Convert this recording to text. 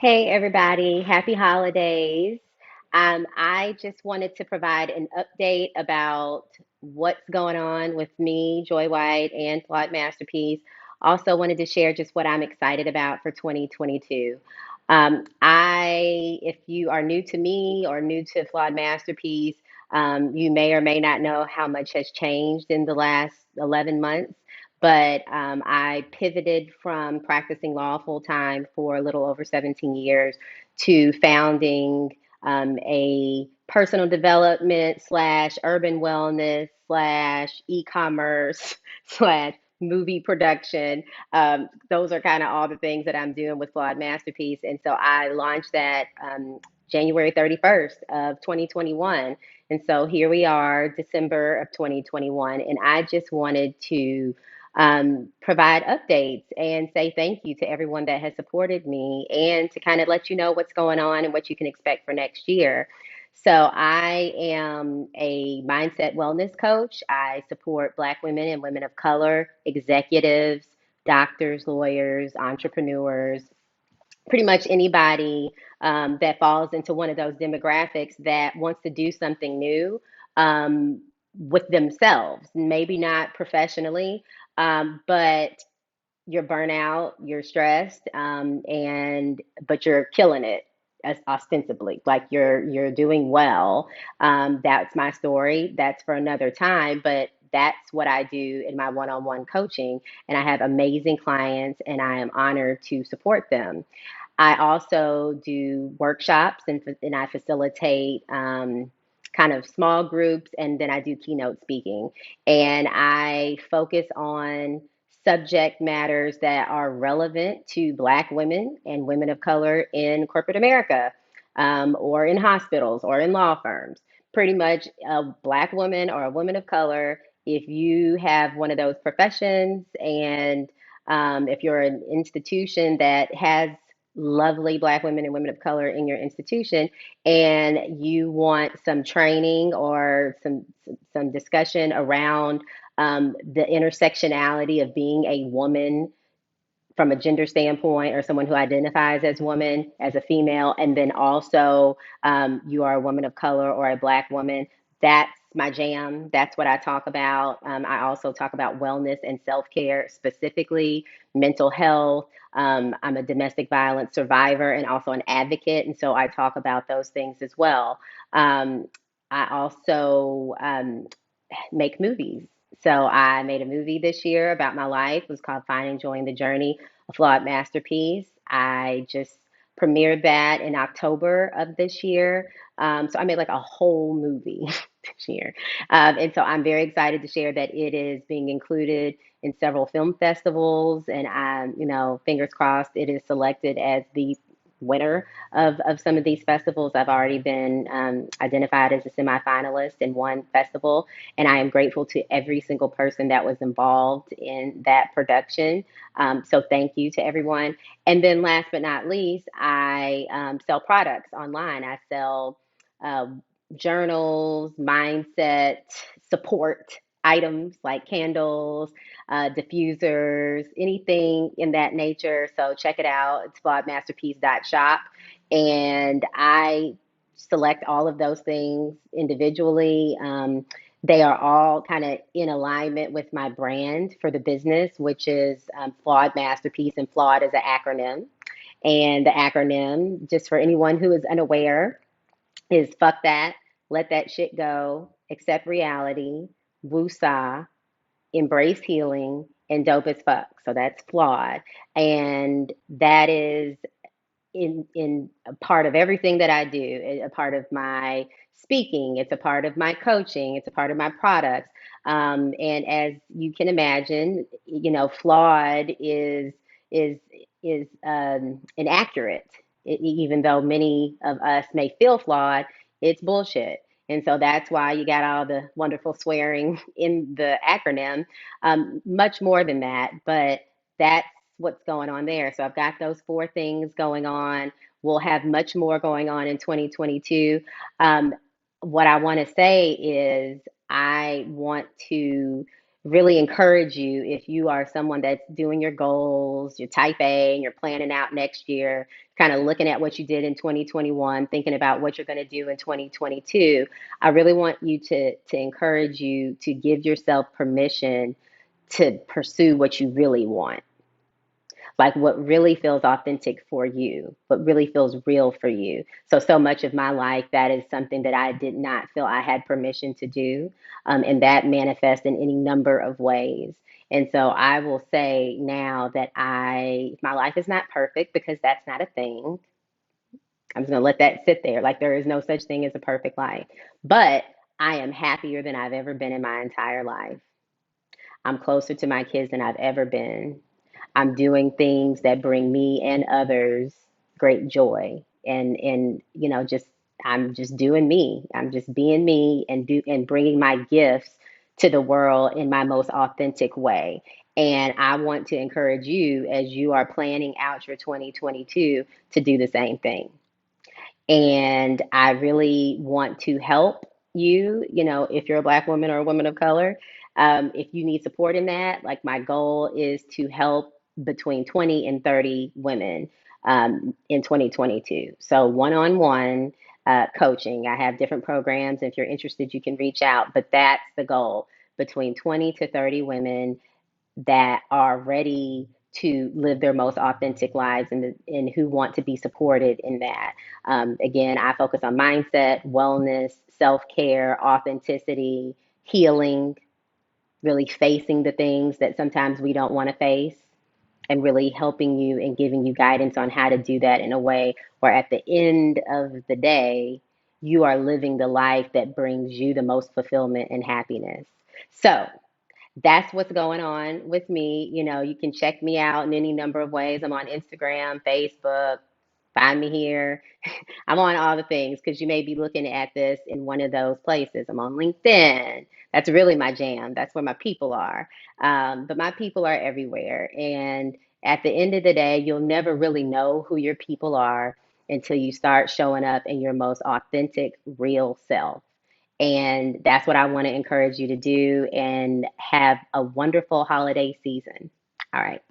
Hey, everybody. Happy holidays. I just wanted to provide an update about what's going on with me, Joy White, and Flawed Masterpiece. Also, wanted to share just what I'm excited about for 2022. If you are new to me or new to Flawed Masterpiece, you may or may not know how much has changed in the last 11 months. But I pivoted from practicing law full time for a little over 17 years to founding a personal development slash urban wellness slash e-commerce slash movie production. Those are kind of all the things that I'm doing with Flawed Masterpiece. And so I launched that January 31st of 2021. And so here we are, December of 2021. And I just wanted to provide updates and say thank you to everyone that has supported me and to kind of let you know what's going on and what you can expect for next year. So, I am a mindset wellness coach. I support Black women and women of color, executives, doctors, lawyers, entrepreneurs, pretty much anybody that falls into one of those demographics that wants to do something new um, with themselves, maybe not professionally, but you're burnout, you're stressed, and but you're killing it as ostensibly, like you're doing well. That's my story. That's for another time, but that's what I do in my one-on-one coaching, and I have amazing clients, and I am honored to support them. I also do workshops and I facilitate kind of small groups, and then I do keynote speaking. And I focus on subject matters that are relevant to Black women and women of color in corporate America, or in hospitals or in law firms. Pretty much a Black woman or a woman of color, if you have one of those professions and if you're an institution that has lovely Black women and women of color in your institution, and you want some training or some discussion around the intersectionality of being a woman from a gender standpoint, or someone who identifies as woman, as a female, and then also you are a woman of color or a Black woman, that's my jam. That's what I talk about. I also talk about wellness and self care, specifically mental health. I'm a domestic violence survivor and also an advocate, and so I talk about those things as well. Um, I also make movies. So I made a movie this year about my life. It was called Finding Joy in the Journey, a Flawed Masterpiece. I just premiered that in October of this year. So I made like a whole movie this year. And so I'm very excited to share that it is being included in several film festivals. And fingers crossed, it is selected as the winner of some of these festivals. I've already been identified as a semifinalist in one festival, and I am grateful to every single person that was involved in that production. So thank you to everyone. And then last but not least, I sell products online. I sell uh, journals, mindset, support items like candles, diffusers, anything in that nature. So check it out. It's flawedmasterpiece.shop. And I select all of those things individually. They are all kind of in alignment with my brand for the business, which is Flawed Masterpiece, and Flawed is an acronym. And the acronym, just for anyone who is unaware, is fuck that, let that shit go, accept reality, woosah, embrace healing, and dope as fuck. So that's Flawed. And that is in a part of everything that I do, a part of my speaking, it's a part of my coaching, it's a part of my products. And as you can imagine, flawed is inaccurate. Even though many of us may feel flawed, it's bullshit. And so that's why you got all the wonderful swearing in the acronym. Much more than that, but that's what's going on there. So I've got those four things going on. We'll have much more going on in 2022. What I want to say is I want to really encourage you, if you are someone that's doing your goals, your type A, and you're planning out next year, kind of looking at what you did in 2021, thinking about what you're going to do in 2022. I really want you to encourage you to give yourself permission to pursue what you really want, like what really feels authentic for you, what really feels real for you. So much of my life, that is something that I did not feel I had permission to do. And that manifests in any number of ways. And so I will say now that my life is not perfect, because that's not a thing. I'm just going to let that sit there. Like, there is no such thing as a perfect life. But I am happier than I've ever been in my entire life. I'm closer to my kids than I've ever been. I'm doing things that bring me and others great joy. And just I'm just doing me. I'm just being me, and bringing my gifts to the world in my most authentic way. And I want to encourage you, as you are planning out your 2022, to do the same thing. And I really want to help you, if you're a Black woman or a woman of color. If you need support in that, like, my goal is to help between 20 and 30 women in 2022. So one-on-one coaching. I have different programs. If you're interested, you can reach out. But that's the goal: between 20 to 30 women that are ready to live their most authentic lives, and who want to be supported in that. Again, I focus on mindset, wellness, self care, authenticity, healing, really facing the things that sometimes we don't want to face, and really helping you and giving you guidance on how to do that in a way where at the end of the day, you are living the life that brings you the most fulfillment and happiness. So, that's what's going on with me. You can check me out in any number of ways. I'm on Instagram, Facebook, find me here. I'm on all the things, because you may be looking at this in one of those places. I'm on LinkedIn. That's really my jam. That's where my people are. But my people are everywhere. And at the end of the day, you'll never really know who your people are until you start showing up in your most authentic, real self. And that's what I want to encourage you to do, and have a wonderful holiday season. All right.